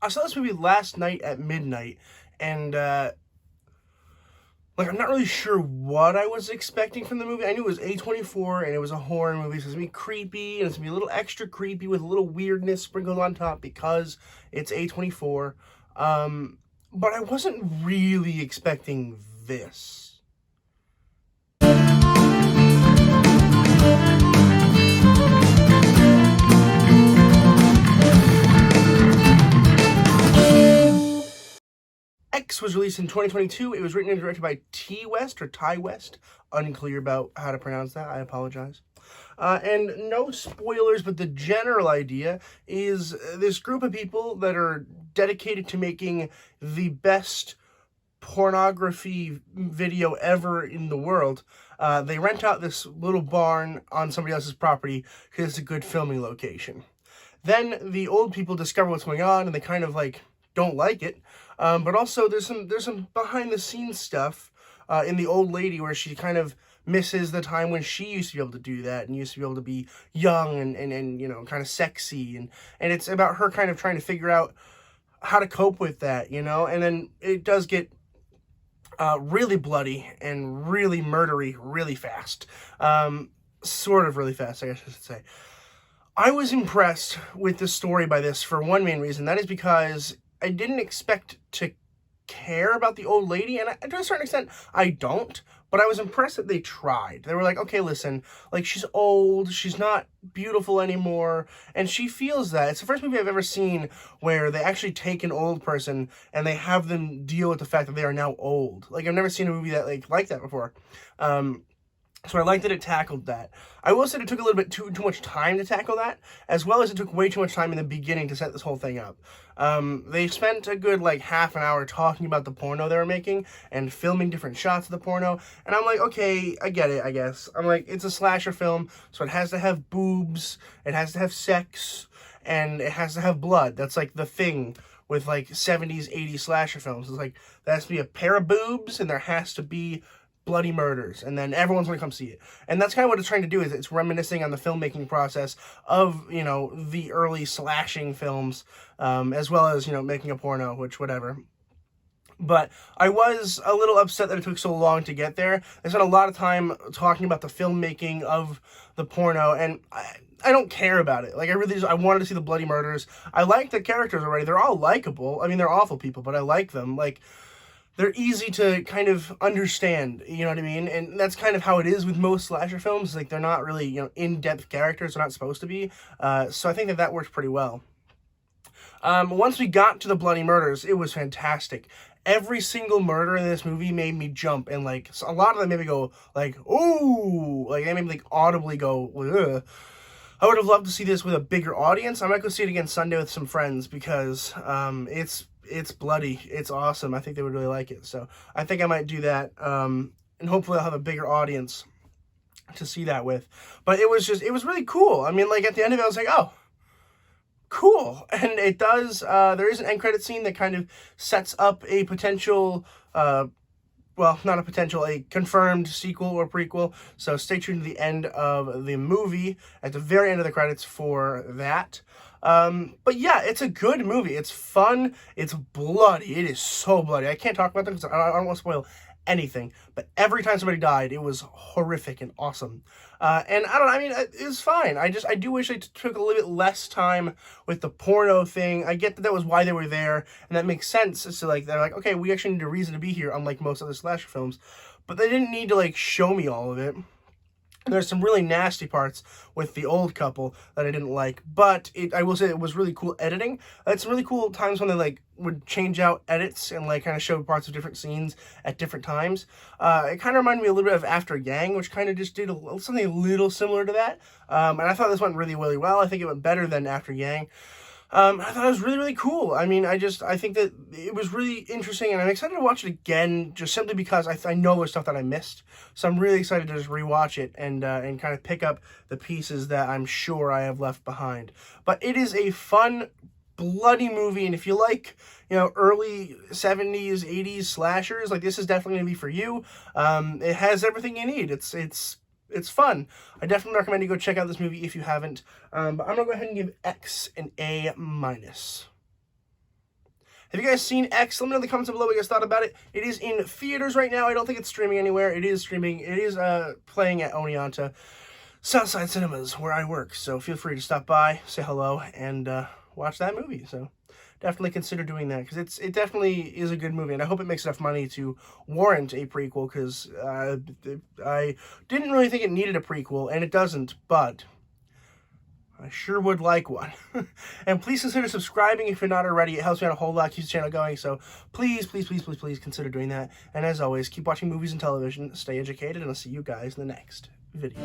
I saw this movie last night at midnight, and I'm not really sure what I was expecting from the movie. I knew it was A24 and it was a horror movie, so it's gonna be creepy, and it's gonna be a little extra creepy with a little weirdness sprinkled on top because it's A24. But I wasn't really expecting this. X was released in 2022. It was written and directed by T. West or Ty West. Unclear about how to pronounce that. I apologize. And no spoilers, but the general idea is this group of people that are dedicated to making the best pornography video ever in the world. They rent out this little barn on somebody else's property because it's a good filming location. Then the old people discover what's going on, and they kind of don't like it. But also there's some behind the scenes stuff in the old lady where she kind of misses the time when she used to be able to do that and used to be able to be young and kind of sexy, and it's about her kind of trying to figure out how to cope with that, and then it does get really bloody and really murdery really fast. Sort of really fast, I guess I should say. I was impressed with the story by this for one main reason. That is because I didn't expect to care about the old lady, and to a certain extent, I don't, but I was impressed that they tried. They were like, okay, listen, she's old, she's not beautiful anymore, and she feels that. It's the first movie I've ever seen where they actually take an old person and they have them deal with the fact that they are now old. I've never seen a movie that like that before. So I like that it tackled that. I will say it took a little bit too much time to tackle that, as well as it took way too much time in the beginning to set this whole thing up. They spent a good half an hour talking about the porno they were making and filming different shots of the porno, and I'm like, okay, I get it, I guess. I'm like, it's a slasher film, so it has to have boobs, it has to have sex, and it has to have blood. That's the thing with 70s, 80s slasher films. It's there has to be a pair of boobs, and there has to be bloody murders, and then everyone's going to come see it. And that's kind of what it's trying to do, is it's reminiscing on the filmmaking process of, the early slashing films, as well as, making a porno, which, whatever. But I was a little upset that it took so long to get there. They spent a lot of time talking about the filmmaking of the porno, and I don't care about it. I wanted to see the bloody murders. I like the characters already. They're all likable. I mean, they're awful people, but I like them. They're easy to kind of understand, you know what I mean? And that's kind of how it is with most slasher films. They're not really, in-depth characters. They're not supposed to be. So I think that works pretty well. Once we got to the bloody murders, it was fantastic. Every single murder in this movie made me jump, and a lot of them made me go ooh, they made me audibly go, ugh. I would have loved to see this with a bigger audience. I might go see it again Sunday with some friends because it's bloody. It's awesome. I think they would really like it. So I think I might do that. And hopefully I'll have a bigger audience to see that with. But it was really cool. I mean, at the end of it, I was like, oh, cool. And it does, there is an end credit scene that kind of sets up a potential, well, not a potential, a confirmed sequel or prequel. So stay tuned to the end of the movie, at the very end of the credits for that. But yeah, it's a good movie. It's fun. It's bloody. It is so bloody. I can't talk about them because I don't want to spoil anything. But every time somebody died, it was horrific and awesome. And I mean, it was fine. I do wish they took a little bit less time with the porno thing. I get that was why they were there, and that makes sense. So they're like, okay, we actually need a reason to be here, unlike most other slasher films. But they didn't need to show me all of it. There's some really nasty parts with the old couple that I didn't like, but I will say it was really cool editing. It's some really cool times when they would change out edits and kind of show parts of different scenes at different times. It kind of reminded me a little bit of After Yang, which kind of just did something a little similar to that. And I thought this went really, really well. I think it went better than After Yang. I thought it was really, really cool. I mean, I think that it was really interesting, and I'm excited to watch it again, just simply because I know there's stuff that I missed. So I'm really excited to just rewatch it and kind of pick up the pieces that I'm sure I have left behind. But it is a fun, bloody movie, and if you like, early 70s, 80s slashers, this is definitely going to be for you. It has everything you need. It's fun. I definitely recommend you go check out this movie if you haven't. But I'm going to go ahead and give X an A-. Have you guys seen X? Let me know in the comments below what you guys thought about it. It is in theaters right now. I don't think it's streaming anywhere. It is streaming. It is playing at Oneonta Southside Cinemas, where I work. So feel free to stop by, say hello, and watch that movie. So definitely consider doing that, because it definitely is a good movie, and I hope it makes enough money to warrant a prequel, because I didn't really think it needed a prequel, and it doesn't, but I sure would like one. And please consider subscribing if you're not already. It helps me out a whole lot, keeps the channel going, so please, please, please, please, please consider doing that. And as always, keep watching movies and television, stay educated, and I'll see you guys in the next video.